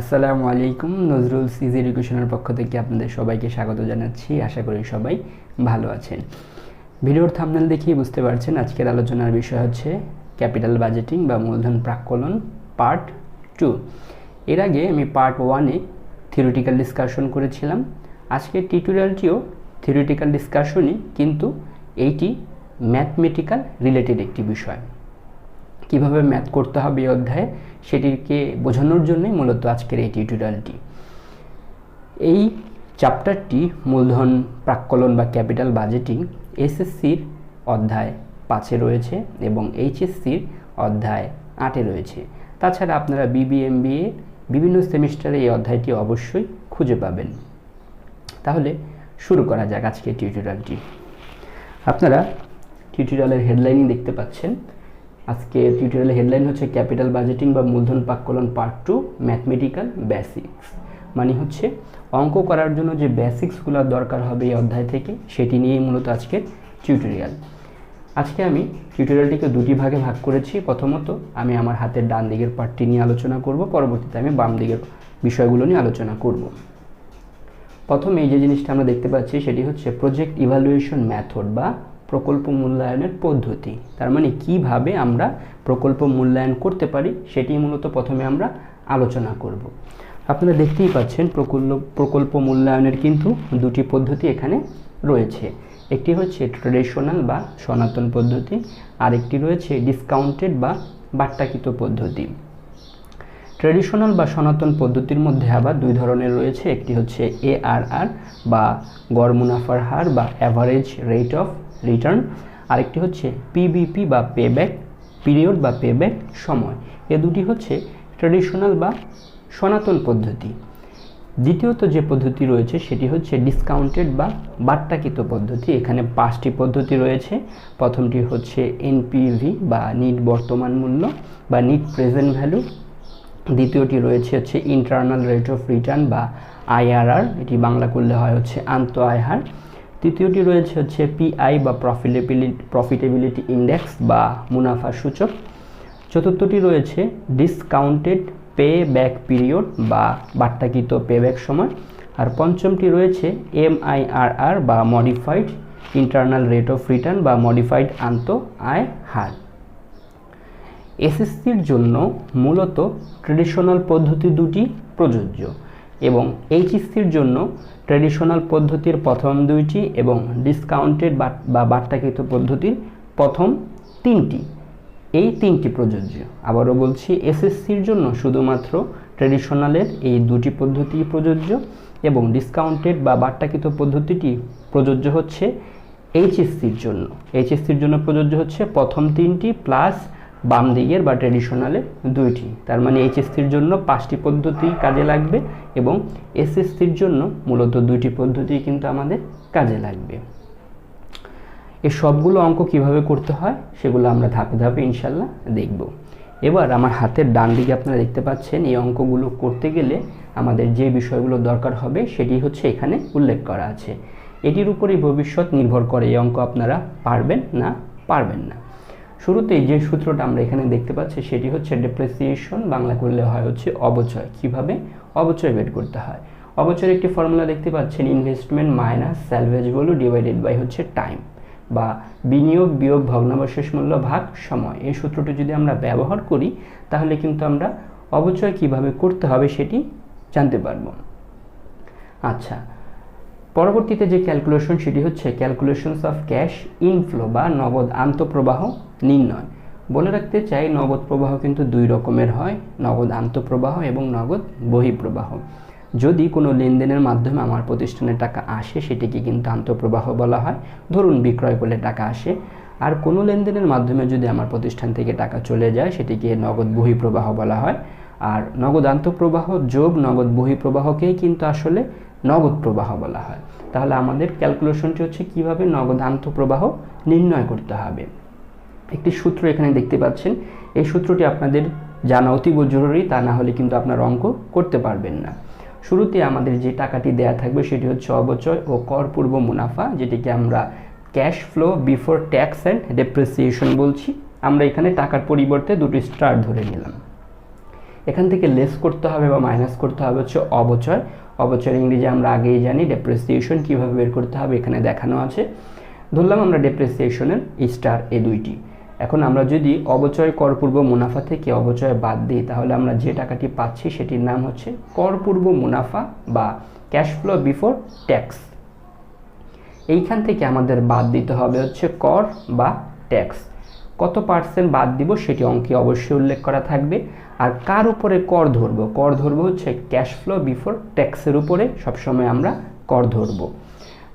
আসসালামুআলাইকুম। নজরুল সিজ এডুকেশনের পক্ষ থেকে আপনাদের সবাইকে স্বাগত জানাচ্ছি। আশা করি সবাই ভালো আছেন। ভিডিওর থাম্বনেল দেখিয়ে বুঝতে পারছেন আজকের আলোচনার বিষয় হচ্ছে ক্যাপিটাল বাজেটিং বা মূলধন প্রাক্কলন পার্ট 2। এর আগে আমি পার্ট 1-এ থিওরিটিক্যাল ডিসকাশন করেছিলাম। আজকের টিউটোরিয়ালটিও থিওরিটিক্যাল ডিসকাশনই, কিন্তু এইটি ম্যাথমেটিক্যাল রিলেটেড একটি বিষয়। কিভাবে ম্যাথ করতে হবে এই অধ্যায়ে সেটিকে বোঝানোর জন্যই মূলত আজকের এই টিউটোরিয়ালটি। এই চ্যাপ্টারটি মূলধন প্রাক্কলন বা ক্যাপিটাল বাজেটিং এস.এস.সির অধ্যায় 5-এ রয়েছে এবং এইচ.এস.সির অধ্যায় 8-এ রয়েছে। তাছাড়া আপনারা B.B.A, M.B.A বিভিন্ন সেমিস্টারে এই অধ্যায়টি অবশ্যই খুঁজে পাবেন। তাহলে শুরু করা যাক আজকের টিউটোরিয়ালটি। আপনারা টিউটোরিয়ালের হেডলাইনই দেখতে পাচ্ছেন। আজকে টিউটোরিয়ালের হেডলাইন হচ্ছে ক্যাপিটাল বাজেটিং বা মূলধন প্রাক্কলন পার্ট 2 ম্যাথমেটিক্যাল বেসিক্স। মানে হচ্ছে অঙ্ক করার জন্য যে বেসিক্সগুলো দরকার হবে এই অধ্যায় থেকে, সেটি নিয়েই মূলত আজকের টিউটোরিয়াল। আজকে আমি টিউটোরিয়ালটিকে দুটি ভাগে ভাগ করেছি। প্রথমত আমি আমার হাতের ডান দিকের পার্টটি নিয়ে আলোচনা করব, পরবর্তীতে আমি বাম দিকের বিষয়গুলো নিয়ে আলোচনা করব। প্রথমে এই যে জিনিসটা আমরা দেখতে পাচ্ছি সেটি হচ্ছে প্রজেক্ট ইভ্যালুয়েশন মেথড বা প্রকল্প মূল্যায়নের পদ্ধতি। তার মানে কিভাবে আমরা প্রকল্প মূল্যায়ন করতে পারি সেটি মূলত প্রথমে আমরা আলোচনা করব। আপনারা দেখতেই পাচ্ছেন প্রকল্প মূল্যায়নের কিন্তু দুটি পদ্ধতি এখানে রয়েছে। একটি হচ্ছে ট্রেডিশনাল বা সনাতন পদ্ধতি, আর একটি রয়েছে ডিসকাউন্টেড বা বাট্টাকৃত পদ্ধতি। ট্রেডিশনাল বা সনাতন পদ্ধতির মধ্যে আবার দুই ধরনের রয়েছে। একটি হচ্ছে ARR বা গড় মুনাফার হার বা অ্যাভারেজ রেট অফ রিটার্ন, আরেকটি হচ্ছে PBP বা পেব্যাক পিরিয়ড বা পেব্যাক সময়। এ দুটি হচ্ছে ট্রেডিশনাল বা সনাতন পদ্ধতি। দ্বিতীয়ত যে পদ্ধতি রয়েছে সেটি হচ্ছে ডিসকাউন্টেড বা বাট্টাকৃত পদ্ধতি। এখানে 5টি পদ্ধতি রয়েছে। প্রথমটি হচ্ছে NPV বা নিট বর্তমান মূল্য বা নিট প্রেজেন্ট ভ্যালু। দ্বিতীয়টি রয়েছে হচ্ছে ইন্টারনাল রেট অফ রিটার্ন বা IRR, এটি বাংলা করলে হয় হচ্ছে আন্ত আয় হার। তৃতীয়টি রয়েছে হচ্ছে PI বা প্রফিটেবিলিটি ইন্ডেক্স বা মুনাফা সূচক। চতুর্থটি রয়েছে ডিসকাউন্টেড পে ব্যাক পিরিয়ড বা বাট্টাকৃত পেব্যাক সময়। আর পঞ্চমটি রয়েছে MIRR বা modified internal rate of return বা মডিফাইড আন্ত আয় হার। S.S.Cর জন্য মূলত ট্রেডিশনাল পদ্ধতি দুটি প্রযোজ্য এবং H.S.Cর জন্য ট্রেডিশনাল পদ্ধতির প্রথম দুইটি এবং ডিসকাউন্টেড বা বাট্টাকৃত পদ্ধতির প্রথম তিনটি, এই তিনটি প্রযোজ্য। আবারও বলছি, S.S.Cর জন্য শুধুমাত্র ট্রেডিশনালের এই দুটি পদ্ধতি প্রযোজ্য এবং ডিসকাউন্টেড বা বাট্টাকৃত পদ্ধতিটি প্রযোজ্য হচ্ছে H.S.Cর জন্য। H.S.Cর জন্য প্রযোজ্য হচ্ছে প্রথম তিনটি প্লাস বাম দিকের বা ট্রেডিশনালের দুইটি। তার মানে H.S.Cর জন্য 5টি পদ্ধতি কাজে লাগবে এবং S.S.Cর জন্য মূলত দুইটি পদ্ধতি কিন্তু আমাদের কাজে লাগবে। এই সবগুলো অঙ্ক কিভাবে করতে হয় সেগুলো আমরা ধাপে ধাপে ইনশাল্লাহ দেখব। এবার আমার হাতের ডান দিকে আপনারা দেখতে পাচ্ছেন এই অঙ্কগুলো করতে গেলে আমাদের যে বিষয়গুলো দরকার হবে সেটি হচ্ছে এখানে উল্লেখ করা আছে। এটির উপরেই ভবিষ্যৎ নির্ভর করে এই অঙ্ক আপনারা পারবেন না পারবেন না। শুরুতেই যে সূত্রটা আমরা এখানে দেখতে পাচ্ছি সেটি হচ্ছে ডেপ্রিসিয়েশন, বাংলা করলে হয় হচ্ছে অবচয়। কিভাবে অবচয় বের করতে হয়? অবচয়ের একটি ফর্মুলা দেখতে পাচ্ছেন, investment minus salvage value divided by হচ্ছে টাইম বা বিনিয়োগ বিয়োগ ভগ্নাবশেষ মূল্য ভাগ সময়। এই সূত্রটি যদি আমরা ব্যবহার করি তাহলে কিন্তু আমরা অবচয় কিভাবে করতে হবে সেটি জানতে পারব। আচ্ছা, পরবর্তীতে যে ক্যালকুলেশন সেটি হচ্ছে ক্যালকুলেশনস অফ ক্যাশ ইনফ্লো বা নগদ আন্তঃপ্রবাহ নির্ণয়। বলে রাখতে চাই, নগদ প্রবাহ কিন্তু দুই রকমের হয়, নগদ আন্তঃপ্রবাহ এবং নগদ বহিঃপ্রবাহ। যদি কোনো লেনদেনের মাধ্যমে আমার প্রতিষ্ঠানে টাকা আসে সেটিকে কিন্তু আন্তঃপ্রবাহ বলা হয়, ধরুন বিক্রয় করলে টাকা আসে। আর কোনো লেনদেনের মাধ্যমে যদি আমার প্রতিষ্ঠান থেকে টাকা চলে যায় সেটিকে নগদ বহিঃপ্রবাহ বলা হয়। আর নগদ আন্তঃপ্রবাহ যোগ নগদ বহিঃপ্রবাহকেই কিন্তু আসলে নগদ প্রবাহ বলা হয়। তাহলে আমাদের ক্যালকুলেশনটি হচ্ছে কিভাবে নগদ আন্তঃপ্রবাহ নির্ণয় করতে হবে। একটি সূত্র এখানে দেখতে পাচ্ছেন, এই সূত্রটি আপনাদের জানা অতীব জরুরি, তা না হলে কিন্তু আপনার অঙ্ক করতে পারবেন না। শুরুতে আমাদের যে টাকাটি দেয়া থাকবে সেটি হচ্ছে অবচয় ও কর পূর্ব মুনাফা, যেটিকে আমরা cash flow before tax and depreciation বলছি। আমরা এখানে টাকার পরিবর্তে দুটি স্টার ধরে নিলাম। এখান থেকে লেস করতে হবে বা মাইনাস করতে হবে হচ্ছে অবচয়। অবচয়ের ইংরেজি আমরা আগেই জানি, ডেপ্রিসিয়েশন কীভাবে বের করতে হবে এখানে দেখানো আছে। ধরলাম আমরা ডেপ্রিসিয়েশনের স্টার এই দুইটি। এখন আমরা যদি অবচয় করপূর্ব মুনাফা থেকে অবচয় বাদ দিই, তাহলে আমরা যে টাকাটি পাচ্ছি সেটির নাম হচ্ছে করপূর্ব মুনাফা বা ক্যাশ ফ্লো বিফোর ট্যাক্স। এইখান থেকে আমাদের বাদ দিতে হবে হচ্ছে কর বা ট্যাক্স। কত পার্সেন্ট বাদ দিব সেটি অঙ্কে অবশ্যই উল্লেখ করা থাকবে। আর কার উপরে কর ধরব? কর ধরব হচ্ছে ক্যাশ ফ্লো বিফোর ট্যাক্সের উপরে সবসময় আমরা কর ধরব।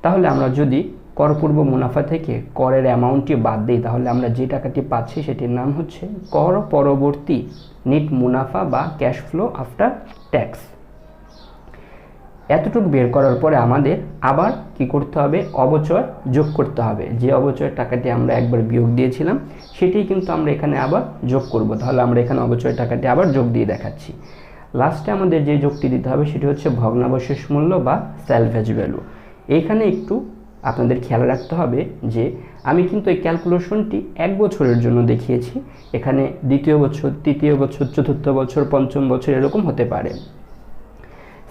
তাহলে আমরা যদি করপূর্ব মুনাফা থেকে করের অ্যামাউন্টটি বাদ দিই, তাহলে আমরা যে টাকাটি পাচ্ছি সেটির নাম হচ্ছে কর পরবর্তী নিট মুনাফা বা ক্যাশ ফ্লো আফটার ট্যাক্স। এতটুকু বের করার পরে আমাদের আবার কি করতে হবে? অবচয় যোগ করতে হবে। যে অবচয়ের টাকাটি আমরা একবার বিয়োগ দিয়েছিলাম সেটি কিন্তু আমরা এখানে আবার যোগ করব। তাহলে আমরা এখানে অবচয় টাকাটি আবার যোগ দিয়ে দেখাচ্ছি। লাস্টে আমাদের যে যোগটি দিতে হবে সেটি হচ্ছে ভগ্নাবশেষ মূল্য বা স্যালভেজ ভ্যালু। এইখানে একটু আপনাদের খেয়াল রাখতে হবে যে আমি কিন্তু এই ক্যালকুলেশনটি 1 বছরের জন্য দেখিয়েছি। এখানে দ্বিতীয় বছর, তৃতীয় বছর, চতুর্থ বছর, পঞ্চম বছর এরকম হতে পারে।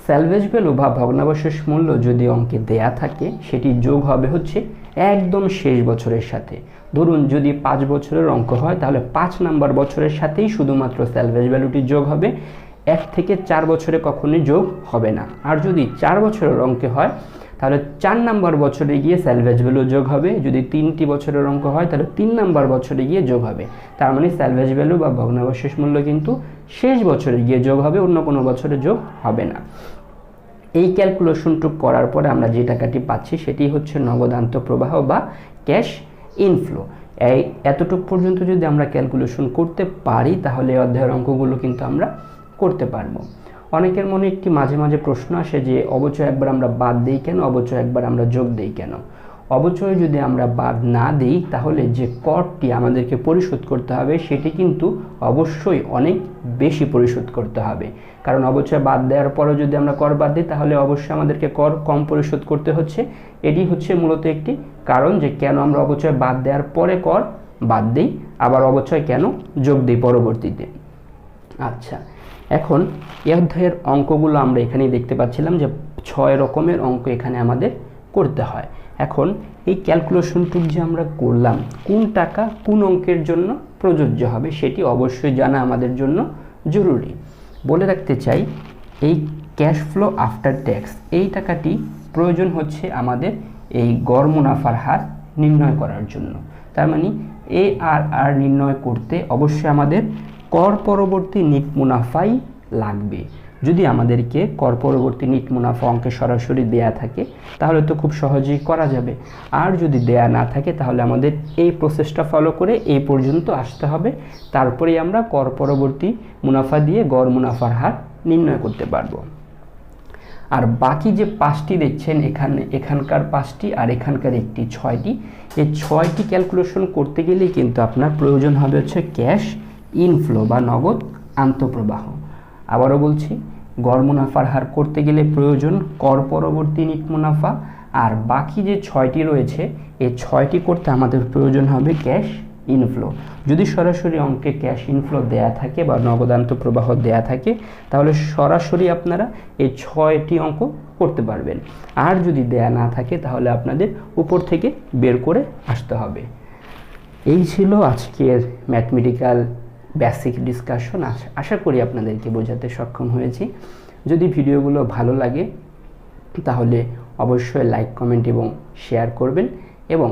স্যালভেজ ভ্যালু বা ভগ্নাবশেষ মূল্য যদি অঙ্কে দেয়া থাকে সেটি যোগ হবে হচ্ছে একদম শেষ বছরের সাথে। ধরুন যদি 5 বছরের অঙ্ক হয় তাহলে 5 নাম্বার বছরের সাথেই শুধুমাত্র স্যালভেজ ভ্যালুটি যোগ হবে, 1 থেকে 4 বছরে কখনোই যোগ হবে না। আর যদি 4 বছরের অঙ্কে হয় তাহলে 4 নাম্বার বছরে গিয়ে স্যালভেজ ভ্যালু যোগ হবে। যদি 3টি বছরের অঙ্ক হয় তাহলে 3 নাম্বার বছরে গিয়ে যোগ হবে। তার মানে স্যালভেজ ভ্যালু বা ভগ্নাবশেষ মূল্য কিন্তু শেষ বছরে গিয়ে যোগ হবে, অন্য কোনো বছরে যোগ হবে না। এই ক্যালকুলেশনটুকু করার পরে আমরা যে টাকাটি পাচ্ছি সেটি হচ্ছে নগদ আন্তঃপ্রবাহ বা ক্যাশ ইনফ্লো। এতটুকু পর্যন্ত যদি আমরা ক্যালকুলেশন করতে পারি তাহলে এই অধ্যায়ের অঙ্কগুলো কিন্তু আমরা করতে পারবো। অনেকের মনে একটি মাঝে মাঝে প্রশ্ন আসে যে অবচয় একবার আমরা বাদ দিই কেন, অবচয় একবার আমরা যোগ দিই কেন? অবচয় যদি আমরা বাদ না দিই তাহলে যে করটি আমাদেরকে পরিশোধ করতে হবে সেটি কিন্তু অবশ্যই অনেক বেশি পরিশোধ করতে হবে। কারণ অবচয় বাদ দেওয়ার পরেও যদি আমরা কর বাদ দিই তাহলে অবশ্যই আমাদেরকে কর কম পরিশোধ করতে হচ্ছে। এটি হচ্ছে মূলত একটি কারণ যে কেন আমরা অবচয় বাদ দেওয়ার পরে কর বাদ দিই, আবার অবচয় কেন যোগ দিই পরবর্তীতে। আচ্ছা, এখন এই অধ্যায়ের অঙ্কগুলো আমরা এখানেই দেখতে পাচ্ছিলাম যে 6 রকমের অঙ্ক এখানে আমাদের করতে হয়। এখন এই ক্যালকুলেশনটুকু যে আমরা করলাম, কোন টাকা কোন অঙ্কের জন্য প্রযোজ্য হবে সেটি অবশ্যই জানা আমাদের জন্য জরুরি। বলে রাখতে চাই এই ক্যাশ ফ্লো আফটার ট্যাক্স এই টাকাটি প্রয়োজন হচ্ছে আমাদের এই গড় মুনাফার হার নির্ণয় করার জন্য। তার মানে ARR নির্ণয় করতে অবশ্যই আমাদের কর পরবর্তী নিট মুনাফাই লাগবে। যদি আমাদেরকে কর পরবর্তী নিট মুনাফা অঙ্কে সরাসরি দেয়া থাকে তাহলে তো খুব সহজেই করা যাবে। আর যদি দেয়া না থাকে তাহলে আমাদের এই প্রসেসটা ফলো করে এই পর্যন্ত আসতে হবে, তারপরেই আমরা কর পরবর্তী মুনাফা দিয়ে গড় মুনাফার হার নির্ণয় করতে পারবো। আর বাকি যে 5টি দেখছেন এখানকার 5টি আর এখানকার একটি 6টি, এই 6টি ক্যালকুলেশন করতে গেলেই কিন্তু আপনার প্রয়োজন হবে হচ্ছে ক্যাশ ইনফ্লো বা নগদ আন্তঃপ্রবাহ। আবারও বলছি, গড় মুনাফার হার করতে গেলে প্রয়োজন কর পরবর্তী নিট মুনাফা, আর বাকি যে 6টি রয়েছে এই 6টি করতে আমাদের প্রয়োজন হবে ক্যাশ ইনফ্লো। যদি সরাসরি অঙ্কে ক্যাশ ইনফ্লো দেয়া থাকে বা নগদ আন্তঃপ্রবাহ দেয়া থাকে তাহলে সরাসরি আপনারা এই 6টি অঙ্ক করতে পারবেন। আর যদি দেয়া না থাকে তাহলে আপনাদের উপর থেকে বের করে আসতে হবে। এই ছিল আজকের ম্যাথমেটিক্যাল বেসিক ডিসকাশন। আশা করি আপনাদেরকে বোঝাতে সক্ষম হয়েছি। যদি ভিডিওগুলো ভালো লাগে তাহলে অবশ্যই লাইক, কমেন্ট এবং শেয়ার করবেন, এবং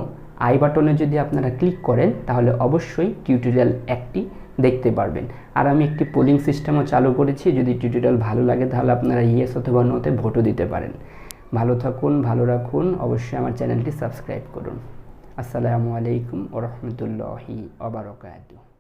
আই বাটনে যদি আপনারা ক্লিক করেন তাহলে অবশ্যই টিউটোরিয়াল একটি দেখতে পারবেন। আর আমি একটি পোলিং সিস্টেমও চালু করেছি, যদি টিউটোরিয়াল ভালো লাগে তাহলে আপনারা ইয়েস অথবা নোতে ভোটও দিতে পারেন। ভালো থাকুন, ভালো রাখুন, অবশ্যই আমার চ্যানেলটি সাবস্ক্রাইব করুন। আসসালামু আলাইকুম ওয়া রাহমাতুল্লাহি ওয়া বারাকাতুহু।